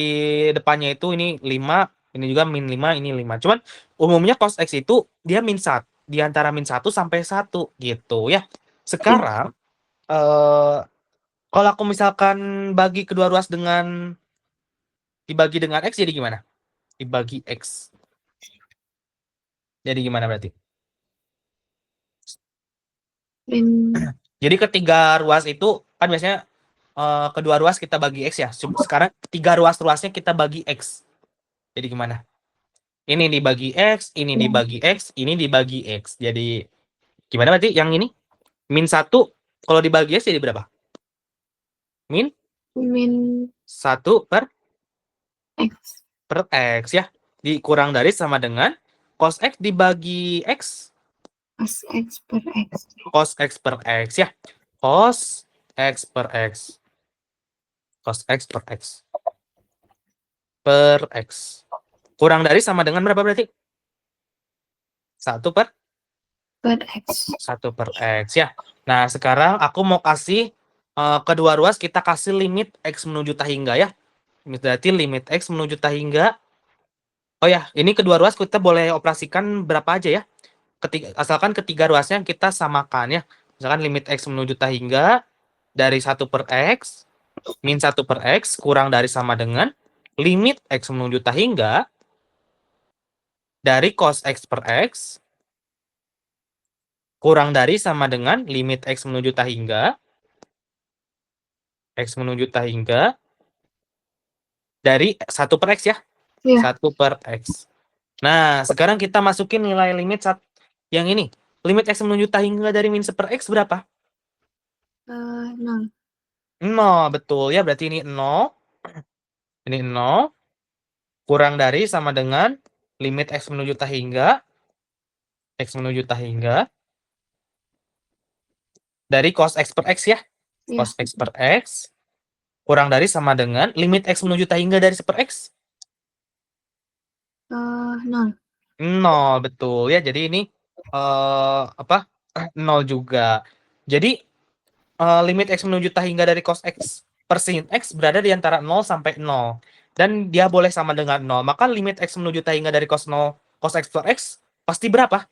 depannya itu ini 5, ini juga -5, ini 5. Cuman umumnya cos X itu dia -1, di antara -1 sampai 1 gitu ya. Sekarang kalau aku misalkan bagi kedua ruas dibagi dengan X jadi gimana? Dibagi X. Jadi gimana berarti?
Min
Jadi ketiga ruas itu kan biasanya kedua ruas kita bagi X ya. Sekarang tiga ruasnya kita bagi X. Jadi gimana? Ini dibagi X, ini dibagi X, ini dibagi X. Jadi gimana berarti yang ini? -1 kalau dibagi X jadi berapa? Min
min
1
X.
per X ya. Dikurang dari sama dengan cos X dibagi X.
Cos X per X.
Cos X per X ya. Cos X per X. Cos X per X. Per X. Kurang dari sama dengan berapa berarti? 1 per
X.
1 per X ya. Nah, sekarang aku mau kasih kedua ruas kita kasih limit X menuju tahingga ya. Berarti limit X menuju tahingga. Oh ya, ini kedua ruas kita boleh operasikan berapa aja ya. Asalkan ketiga ruasnya kita samakan ya. Misalkan limit X menuju tahingga dari 1 per X, -1 per X kurang dari sama dengan limit X menuju tahingga dari cos X per X kurang dari sama dengan limit X menuju tahingga dari 1 per X ya.
Iya.
1 per X. Nah, sekarang kita masukin nilai limit yang ini. Limit X menuju tahingga dari -1 per X berapa?
0.
0, betul ya. Berarti ini 0. Ini 0. Kurang dari sama dengan limit X menuju tak hingga. X menuju tak hingga. Dari cos X per X ya.
Ya.
Cos X per X. Kurang dari sama dengan limit X menuju tak hingga dari 1 per X.
0.
0, betul ya. Jadi ini apa? 0 juga. Jadi limit X menuju tak hingga dari cos X per sin X berada di antara 0 sampai 0. Dan dia boleh sama dengan 0. Maka limit X menuju tak hingga dari cos 0, cos X per X pasti berapa?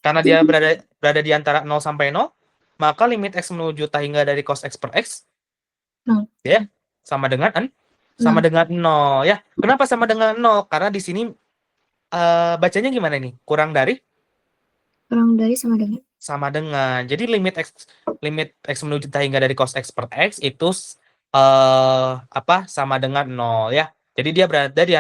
Karena dia berada di antara 0 sampai 0, maka limit X menuju tak hingga dari cos X per X
0.
ya sama dengan 0 ya. Kenapa sama dengan 0? Karena di sini bacanya gimana nih? Kurang dari sama dengan. Jadi limit X menuju tak hingga dari cos X per X itu sama dengan 0 ya. Jadi dia berada di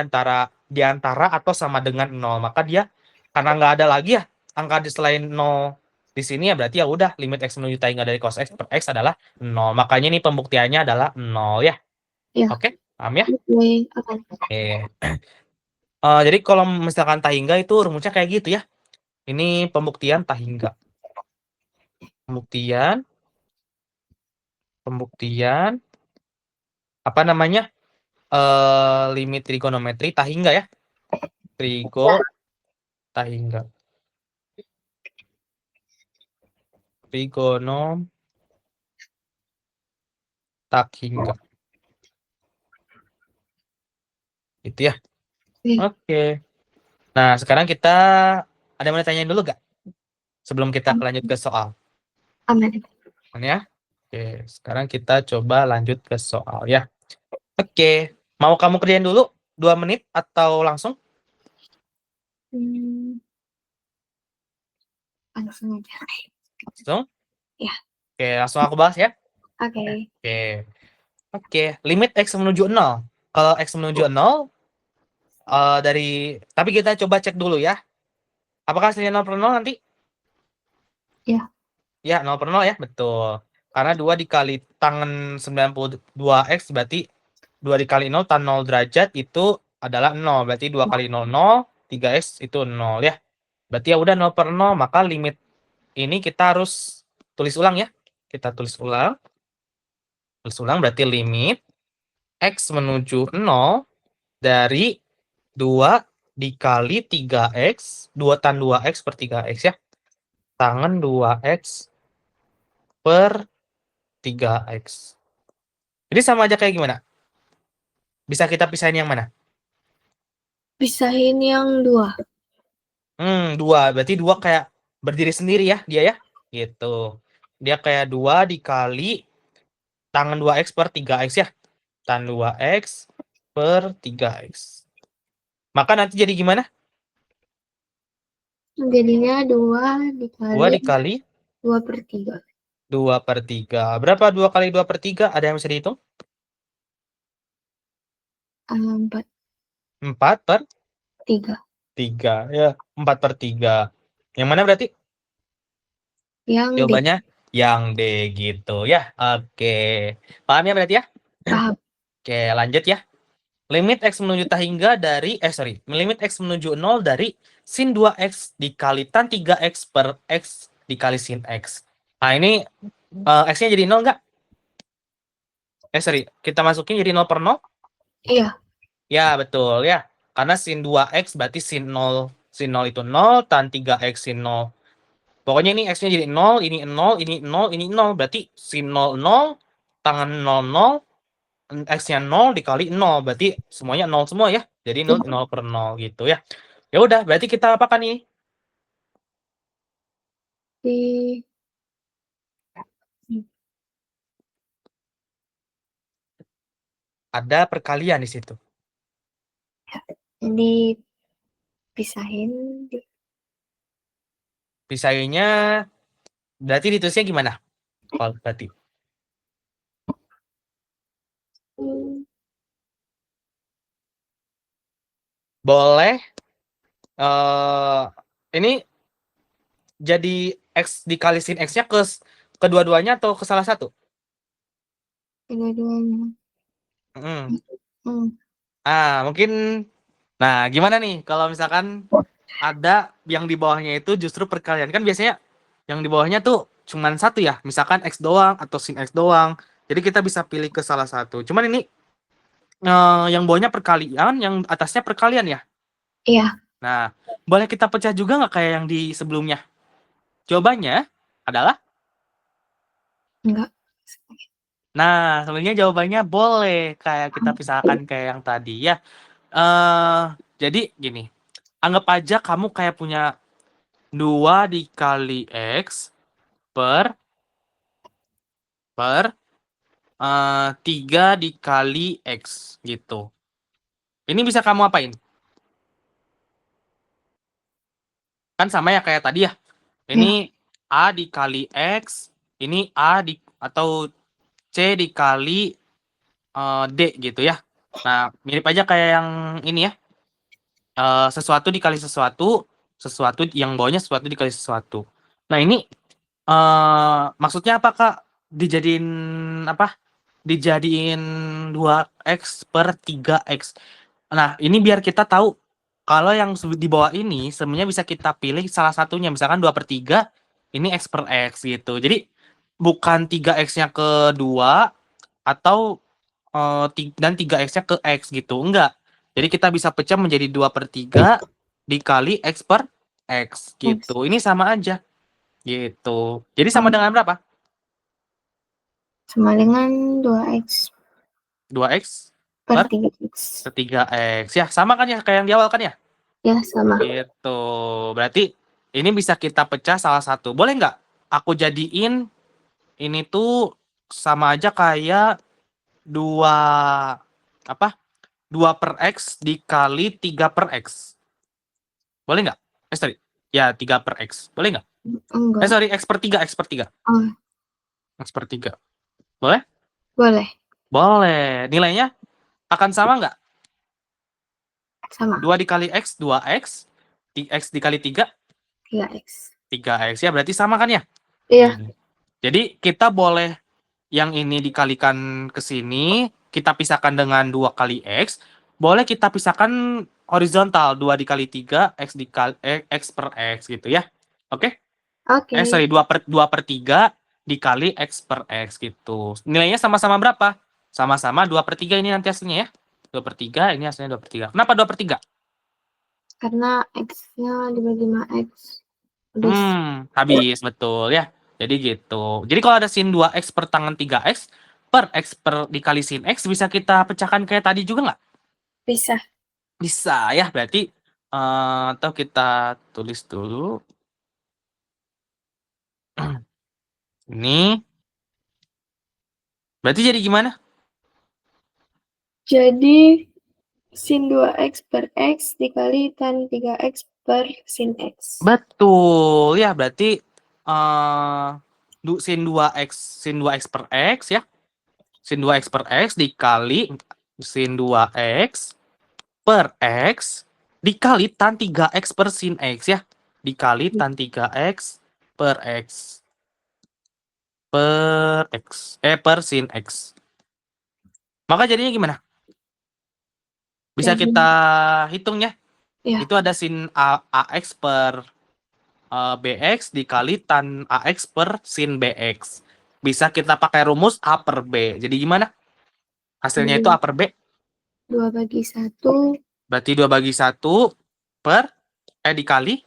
antara atau sama dengan 0. Maka dia karena nggak ada lagi ya angka di selain 0 di sini ya, berarti ya udah limit X menuju tak hingga dari cos X per X adalah 0. Makanya ini pembuktiannya adalah 0 ya.
Ya.
Oke, paham ya?
Oke.
Jadi kalau misalkan tak hingga itu rumusnya kayak gitu ya. Ini pembuktian tak hingga. Pembuktian apa namanya? Limit trigonometri tak hingga ya. Tak hingga. Trigonom tak hingga. Itu ya. Oke. Nah, sekarang kita ada yang mau tanyain dulu gak? Sebelum kita lanjut ke soal.
Aman.
Ya. Oke, sekarang kita coba lanjut ke soal ya. Oke, mau kamu kerjain dulu 2 menit atau langsung?
Langsung aja.
Langsung?
Ya.
Oke, langsung aku bahas ya.
Oke.
Oke, limit X menuju 0. Kalau X menuju 0, tapi kita coba cek dulu ya. Apakah hasilnya 0 per 0 nanti?
Ya.
Ya, 0 per 0 ya, betul. Karena 2 dikali tangen 92X berarti 2 dikali 0 tan 0 derajat itu adalah 0. Berarti 2 kali 0, 0, 3X itu 0 ya. Berarti ya udah 0 per 0, maka limit ini kita harus tulis ulang ya. Kita tulis ulang. Tulis ulang berarti limit X menuju 0 dari 2 dikali 3X, 2 tan 2X per 3X ya. Tangen 2X per 3X. Jadi sama aja kayak gimana? Bisa kita pisahin yang mana?
Pisahin yang 2.
2. Berarti 2 kayak berdiri sendiri ya dia ya. Gitu. Dia kayak 2 dikali tangen 2X per 3X ya. Tan 2X per 3X. Maka nanti jadi gimana?
Jadinya 2 dikali 2 per 3.
2 per 3. Berapa 2 kali 2 per 3? Ada yang bisa dihitung?
4.
4 per
3.
3. Ya, 4 per 3. Yang mana berarti?
Yang D.
Jawabannya yang D gitu ya. Oke. Paham ya berarti ya?
Paham.
Oke, lanjut ya. Limit X menuju tak hingga dari, limit X menuju 0 dari sin 2X dikali tan 3X per X dikali sin X. Nah, ini X-nya jadi 0 nggak? Kita masukin jadi 0 per 0?
Iya.
Ya, betul ya. Karena sin 2X berarti sin 0 itu 0, tan 3X sin 0. Pokoknya ini X-nya jadi 0, ini 0, ini 0, ini 0. Berarti sin 0, 0, tangan 0, 0, X-nya 0 dikali 0. Berarti semuanya 0 semua ya. Jadi 0 per 0 gitu ya. Ya udah, berarti kita apakan ini? Ada perkalian di situ.
Jadi pisahin.
Pisahinnya berarti ditulisnya gimana? Kalau berarti boleh ini jadi X dikali sin X-nya kedua-duanya atau ke salah satu?
Kedua-duanya.
Mm.
Hmm.
Mungkin, nah gimana nih kalau misalkan ada yang di bawahnya itu justru perkalian. Kan biasanya yang di bawahnya tuh cuman satu ya, misalkan X doang atau sin X doang. Jadi kita bisa pilih ke salah satu. Cuman ini yang bawahnya perkalian, yang atasnya perkalian ya.
Iya,
Nah, boleh kita pecah juga nggak kayak yang di sebelumnya? Jawabannya adalah,
enggak.
nah sebenarnya jawabannya boleh kayak kita pisahkan kayak yang tadi ya. eh jadi gini, anggap aja kamu kayak punya 2 dikali X per 3 dikali X gitu. Ini bisa kamu apain? Kan sama ya kayak tadi ya.
Ya,
Ini A dikali X, ini A atau C dikali D gitu ya. Nah, mirip aja kayak yang ini ya. Sesuatu dikali sesuatu, sesuatu yang bawahnya sesuatu dikali sesuatu. Nah, ini maksudnya apa, Kak? Dijadiin apa? Dijadiin 2X per 3X. Nah, ini biar kita tahu kalau yang di bawah ini sebenarnya bisa kita pilih salah satunya. Misalkan 2/3 ini X per X gitu. Jadi bukan 3X-nya ke 2 atau dan 3X-nya ke X gitu. Enggak. Jadi kita bisa pecah menjadi 2/3 dikali X per X
X.
gitu. Ini sama aja gitu. Jadi sama
Oh,
dengan berapa?
sama dengan 2X
2X
per
per
3X.
3X. Ya, sama kan ya kayak yang di awal kan ya?
Ya, sama.
Gitu. Berarti ini bisa kita pecah salah satu. Boleh nggak aku jadiin ini tuh sama aja kayak 2 apa? 2/X dikali 3/X. Boleh nggak? Sorry. Ya, 3/X. Boleh nggak?
Enggak.
Sorry, X per 3.
Oh,
X per 3. Boleh?
boleh.
Boleh. Nilainya akan sama nggak?
Sama.
2 dikali X, 2X. X dikali 3,
3X.
3X. Ya, berarti sama kan ya?
Iya.
Nih. Jadi kita boleh yang ini dikalikan ke sini, kita pisahkan dengan 2 kali X. Boleh kita pisahkan horizontal, 2 dikali 3, X dikali X per X gitu ya. Oke?
Oke.
Sorry, 2/3 dikali X per X gitu. Nilainya sama-sama berapa? Sama-sama 2/3 ini nanti hasilnya ya. 2/3, ini hasilnya 2/3. Kenapa 2/3?
Karena X-nya dibagi 5X. Udah.
Habis, betul ya. Jadi gitu. Jadi kalau ada sin 2X per tangan 3X, per X per dikali sin X, bisa kita pecahkan kayak tadi juga nggak?
Bisa.
Bisa ya, berarti atau kita tulis dulu. Ini, berarti jadi gimana?
Jadi, sin 2X per X dikali tan 3X per sin X.
Betul ya, berarti eh sin 2X per X ya. Sin 2X per X dikali sin 2X per X dikali tan 3X per sin X ya. Dikali tan 3X per X per sin X. Maka jadinya gimana? Bisa
Jadi,
kita hitung ya.
ya.
Itu ada sin AX per BX dikali tan AX per sin BX. Bisa kita pakai rumus A per B. Jadi gimana? Hasilnya itu A per B.
2 bagi 1
Berarti 2/1 per dikali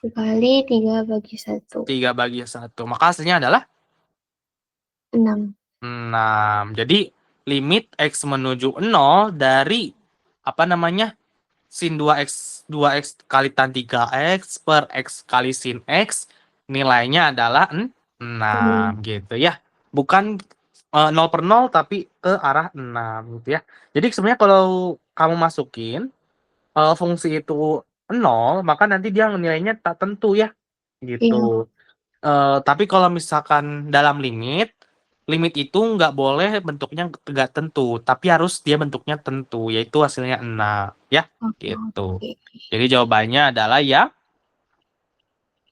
dikali 3 bagi 1.
3/1. Maka hasilnya adalah
6.
6. Jadi limit X menuju 0 dari apa namanya? Sin 2X kali tan 3X per X kali sin X nilainya adalah 6 gitu ya. Bukan 0 per 0 tapi ke arah 6 gitu ya. Jadi sebenarnya kalau kamu masukin fungsi itu 0, maka nanti dia nilainya tak tentu ya
Iya.
gitu. Tapi kalau misalkan dalam limit, limit itu nggak boleh bentuknya nggak tentu, tapi harus dia bentuknya tentu, yaitu hasilnya 6 ya gitu.
Oke.
Jadi jawabannya adalah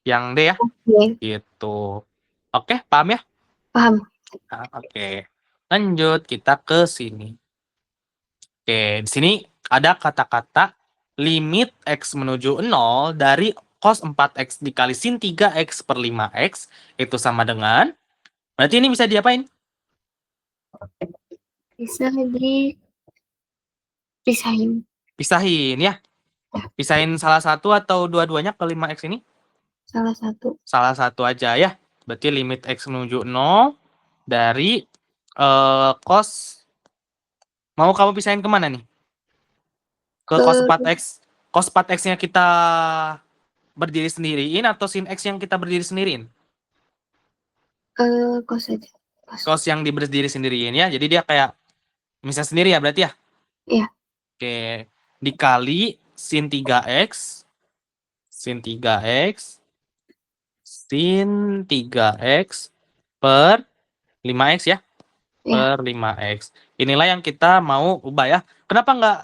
yang D ya
Oke.
gitu. Oke, paham ya?
Paham.
Nah, oke. Lanjut, kita ke sini. Oke, di sini ada kata-kata limit X menuju 0 dari cos 4X dikali sin 3X per 5X itu sama dengan, berarti ini bisa diapain?
Bisa dipisahin.
Pisahin ya. Pisahin salah satu atau dua-duanya ke 5X ini?
Salah satu.
Salah satu aja ya. Berarti limit X menuju 0 dari cos, mau kamu pisahin kemana nih? Ke cos
Ke
4X. Cos 4X-nya kita berdiri sendiriin atau sin X yang kita berdiri sendiriin?
kos aja. Kos.
Cos yang berdiri sendiriin ya. Jadi dia kayak misal sendiri ya berarti ya?
Iya.
Oke. Dikali sin 3X. Sin 3X. Sin 3X per 5X ya.
Iya.
Per 5X. Inilah yang kita mau ubah ya. Kenapa nggak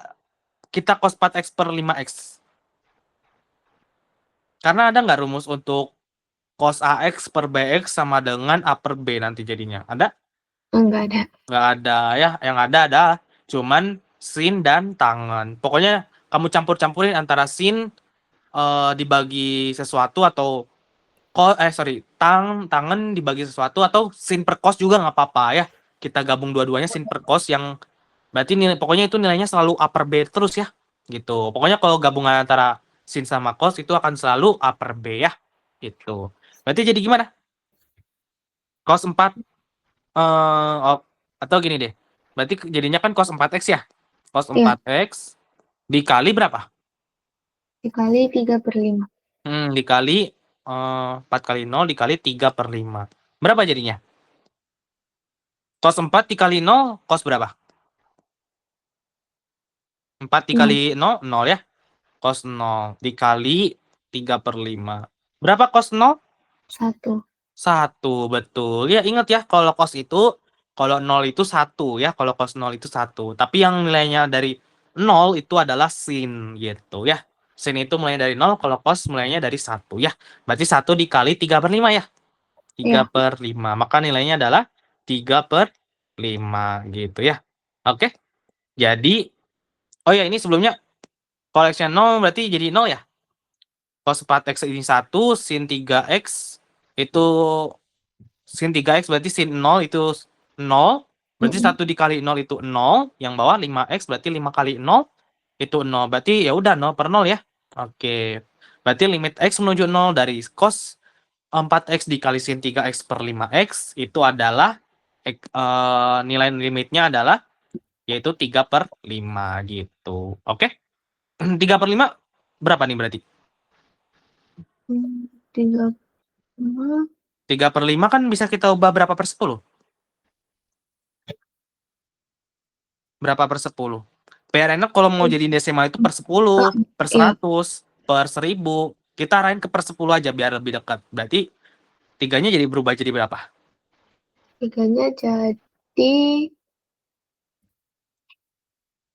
kita cos 4X per 5X? Karena ada nggak rumus untuk cos AX per BX sama dengan A per B nanti jadinya? Ada?
Enggak ada.
Nggak ada ya. Yang ada cuman sin dan tangan. Pokoknya kamu campur-campurin antara sin dibagi sesuatu atau tangan dibagi sesuatu atau sin per cos juga nggak apa-apa ya. Kita gabung dua-duanya sin per cos yang berarti pokoknya itu nilainya selalu A per B terus ya. Gitu. Pokoknya kalau gabungan antara sin sama cos itu akan selalu A per B ya. Gitu. Berarti jadi gimana? Cos 4 atau gini deh. Berarti jadinya kan cos 4X ya. Cos
Iya.
4X dikali berapa?
Dikali 3/5.
Dikali 4 kali 0 dikali 3/5. Berapa jadinya? Cos 4 dikali 0, cos berapa? 4
6.
dikali 0, 0 ya. Cos 0 dikali 3/5. Berapa cos 0?
1.
1, betul. Ya ingat ya, kalau cos itu, kalau 0 itu 1 ya. Kalau cos 0 itu 1. Tapi yang nilainya dari 0 itu adalah sin gitu ya. Sin itu mulainya dari 0, kalau cos mulainya dari 1 ya. Berarti 1 dikali 3/5 ya. 3
Iya.
per 5. Maka nilainya adalah 3/5 gitu ya. Oke. Jadi, oh ya ini sebelumnya koleksi 0 berarti jadi 0 ya. Cos 4X ini 1, sin 3X itu sin 3X berarti sin 0 itu 0. Berarti 1 dikali 0 itu 0. Yang bawah 5X berarti 5 kali 0 itu 0. Berarti ya udah 0 per 0 ya. Oke. Berarti limit X menuju 0 dari cos 4X dikali sin 3X per 5X itu adalah nilai limitnya adalah yaitu 3/5 gitu. Oke? 3/5 berapa nih berarti?
3.
3/5 kan bisa kita ubah berapa per 10? Berapa per 10? Biar enak kalau mau jadi desimal itu per 10, per
Iya.
100, per 1000. Kita arahin ke per 10 aja biar lebih dekat. Berarti 3-nya jadi berubah jadi berapa?
3-nya jadi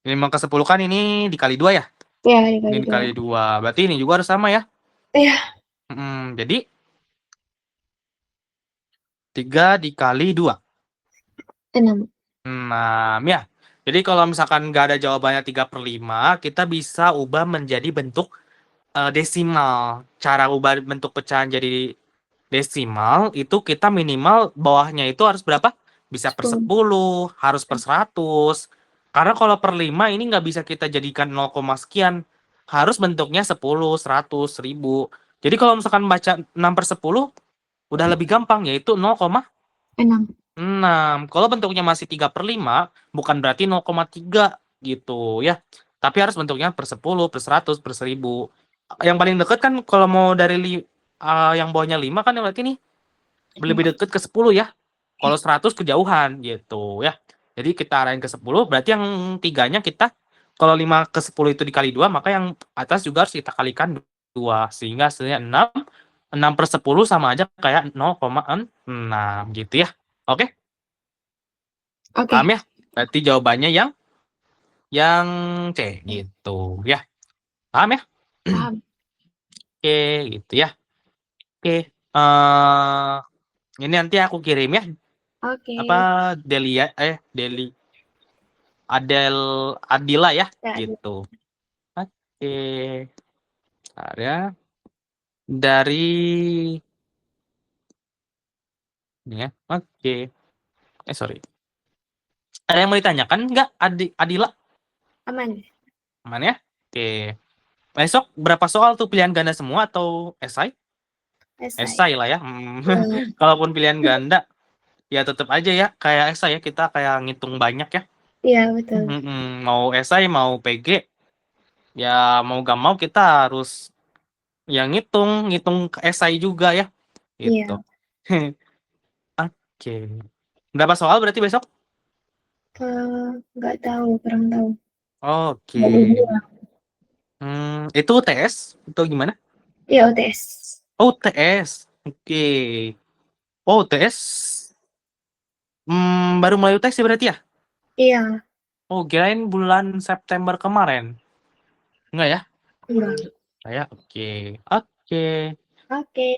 5 ke 10 kan ini dikali 2 ya?
ya
Ini
dikali 2.
dikali 2. Berarti ini juga harus sama ya?
Iya.
Jadi 3 dikali 2.
6.
6 ya. Jadi kalau misalkan nggak ada jawabannya 3/5, kita bisa ubah menjadi bentuk desimal. Cara ubah bentuk pecahan jadi desimal itu kita minimal bawahnya itu harus berapa? Bisa per
10.
10, harus per 100. Karena kalau per 5 ini nggak bisa kita jadikan 0, sekian. Harus bentuknya 10, 100, 1000. Jadi kalau misalkan baca 6/10, udah lebih gampang, yaitu 0,6.
6.
Kalau bentuknya masih 3/5, bukan berarti 0,3 gitu ya. Tapi harus bentuknya per 10, per 100, per 1000. Yang paling dekat kan kalau mau dari yang bawahnya 5 kan berarti nih lebih dekat ke 10 ya. Kalau 100 kejauhan gitu ya. Jadi kita arahin ke 10, berarti yang 3-nya kita kalau 5 ke 10 itu dikali 2, maka yang atas juga harus kita kalikan 2 sehingga hasilnya 6. 6/10 sama aja kayak 0,6 gitu ya. Oke?
Oke.
Paham ya? Berarti jawabannya yang C gitu ya. Paham ya?
Paham.
Oke, gitu ya. Oke. Ini nanti aku kirim ya.
Oke.
Delia, Adila ya,
Ya,
gitu. Oke. Bentar ya. Dari ini ya. Oke. Sorry. Ada yang mau ditanyakan nggak, Adila?
aman.
Aman ya? Oke. Besok berapa soal tuh, pilihan ganda semua atau esai?
Esai.
Esai lah ya.
Ya.
Kalaupun pilihan ganda, ya tetap aja ya kayak esai ya, kita kayak ngitung banyak ya.
Iya, betul.
Mau esai mau PG, ya mau gak mau kita harus ya ngitung esai juga ya. Gitu.
Iya.
Oke. Berapa soal berarti besok?
Nggak tahu, kurang tahu.
Oke.
Nggak dibilang.
Itu UTS atau gimana?
Iya, UTS.
Oh, UTS. Oke. Oh, UTS. Baru mulai UTS ya berarti ya?
Iya.
Oh, kirain bulan September kemarin. Enggak ya?
Enggak.
Saya oke. Oke.
Oke.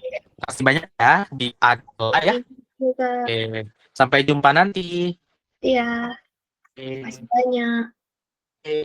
Makasih banyak ya di Adela ya.
Juga.
Oke. Sampai jumpa nanti.
Iya.
Oke.
Masih banyak.
Oke.